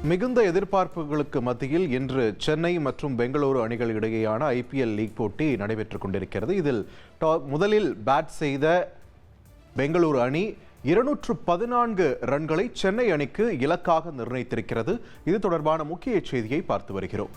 மிகுந்த எதிர்பார்ப்புகளுக்கு மத்தியில் இன்று சென்னை மற்றும் பெங்களூரு அணிகள் இடையேயான ஐபிஎல் லீக் போட்டி நடைபெற்றுக் கொண்டிருக்கிறது. இதில் முதலில் பேட் செய்த பெங்களூரு அணி 214 ரன்களை சென்னை அணிக்கு இலக்காக நிர்ணயித்திருக்கிறது. இது தொடர்பான முக்கிய செய்தியை பார்த்து வருகிறோம்.